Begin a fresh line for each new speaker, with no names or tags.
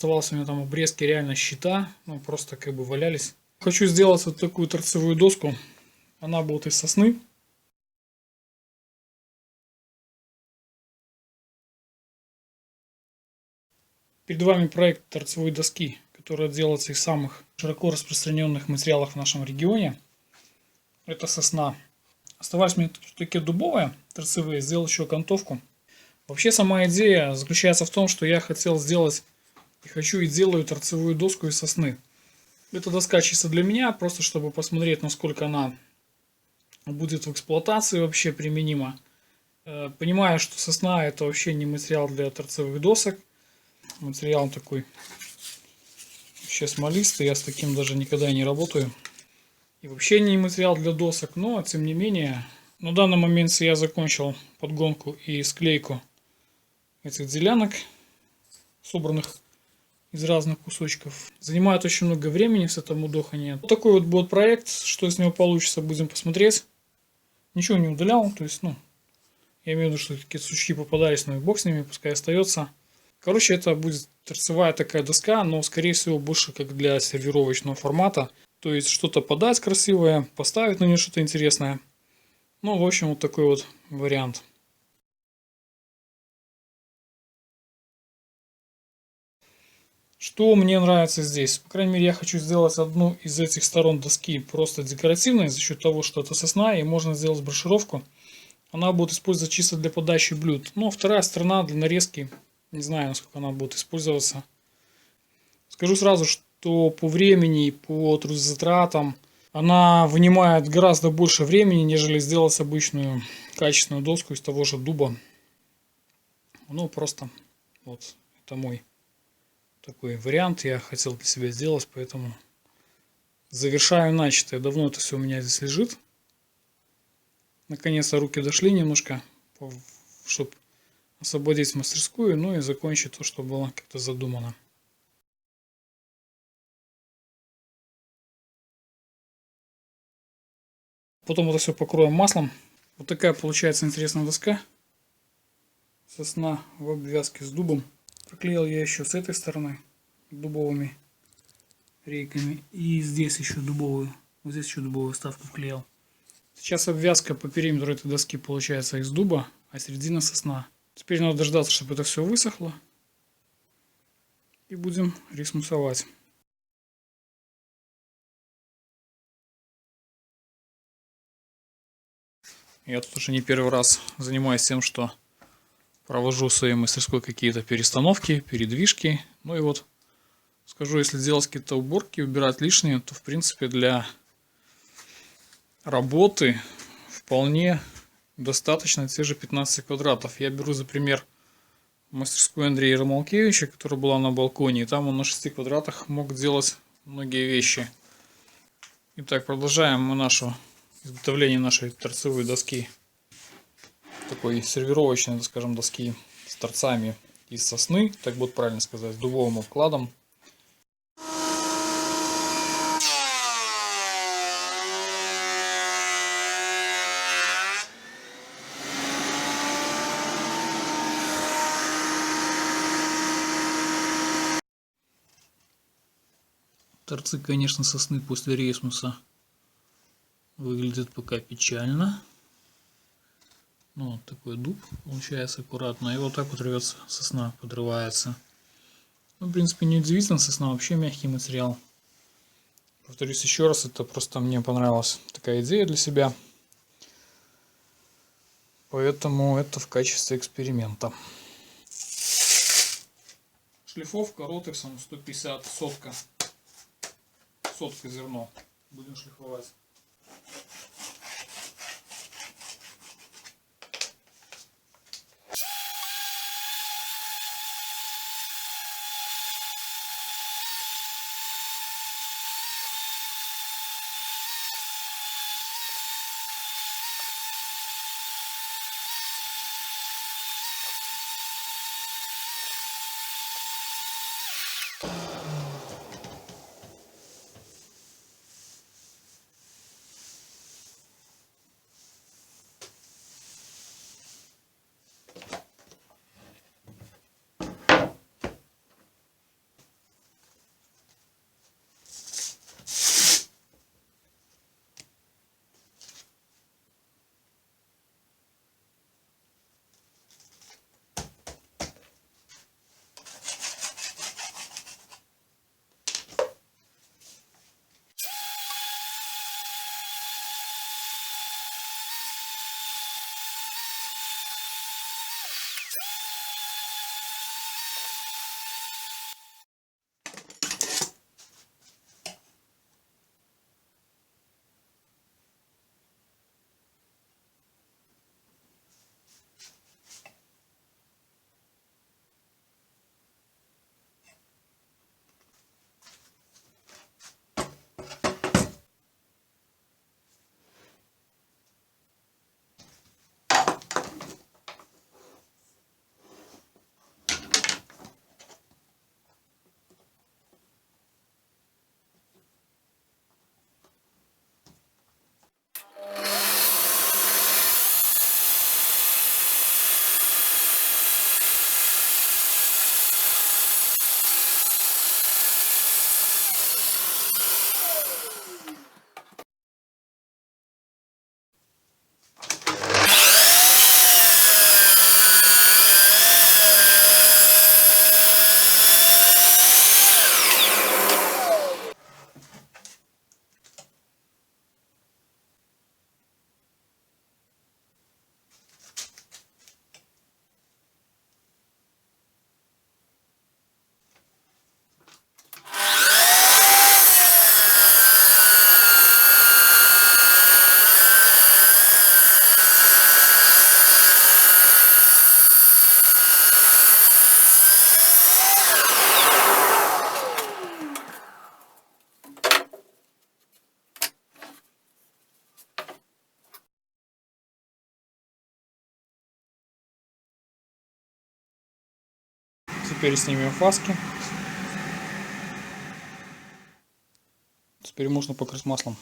Оставался у меня там обрезки реально щита, ну просто как бы валялись. Хочу сделать вот такую торцевую доску. Она будет из сосны. Перед вами проект торцевой доски, которая делается из самых широко распространенных материалов в нашем регионе. Это сосна. Оставались мне такие дубовые торцевые, сделал еще окантовку. Вообще сама идея заключается в том, что я хотел сделать и хочу и делаю торцевую доску из сосны. Эта доска чисто для меня, просто чтобы посмотреть, насколько она будет в эксплуатации вообще применима. Понимаю, что сосна это вообще не материал для торцевых досок. Материал такой вообще смолистый, я с таким даже никогда не работаю. И вообще не материал для досок, но тем не менее, на данный момент я закончил подгонку и склейку этих делянок, собранных из разных кусочков. Занимает очень много времени с этому мудохания. Вот такой вот будет проект, что из него получится, будем посмотреть. Ничего не удалял, то есть, я имею в виду, что какие-то сучки попадались, но и бог с ними, пускай остается. Короче, это будет торцевая такая доска, но скорее всего больше как для сервировочного формата. То есть что-то подать красивое, поставить на нее что-то интересное. Ну, в общем, вот такой вот вариант. Что мне нравится здесь? По крайней мере, я хочу сделать одну из этих сторон доски просто декоративной, за счет того, что это сосна, и можно сделать брошюровку. Она будет использоваться чисто для подачи блюд. Но вторая сторона для нарезки, не знаю, насколько она будет использоваться. Скажу сразу, что по времени и по трудозатратам она вынимает гораздо больше времени, нежели сделать обычную качественную доску из того же дуба. Ну, просто вот это мой такой вариант я хотел для себя сделать, поэтому завершаю начатое. Давно это все у меня здесь лежит. Наконец-то руки дошли немножко, чтобы освободить мастерскую, ну и закончить то, что было как-то задумано. Потом это все покроем маслом. Вот такая получается интересная доска. Сосна в обвязке с дубом. Проклеил я еще с этой стороны дубовыми рейками. И здесь еще дубовую. Вот здесь еще дубовую вставку вклеил. Сейчас обвязка по периметру этой доски получается из дуба, а середина сосна. Теперь надо дождаться, чтобы это все высохло. И будем рисмусовать. Я тут уже не первый раз занимаюсь тем, что провожу в своей мастерской какие-то перестановки, передвижки. Ну и вот скажу, если делать какие-то уборки, убирать лишнее, то в принципе для работы вполне достаточно те же 15 квадратов. Я беру за пример мастерскую Андрея Ромалкевича, которая была на балконе. И там он на 6 квадратах мог делать многие вещи. Итак, продолжаем мы изготовление нашей торцевой доски. Такой сервировочной, скажем, доски с торцами из сосны, так будет правильно сказать, с дубовым обкладом. Торцы, конечно, сосны после рейсмуса выглядят пока печально. Ну, вот такой дуб получается аккуратно. И вот так вот рвется сосна, подрывается. Ну, в принципе, не удивительно, сосна вообще мягкий материал. Повторюсь еще раз, это просто мне понравилась такая идея для себя. Поэтому это в качестве эксперимента. Шлифовка ротексом 150 сотка. Сотка зерно. Будем шлифовать. Теперь снимем фаски. Теперь можно покрыть маслом.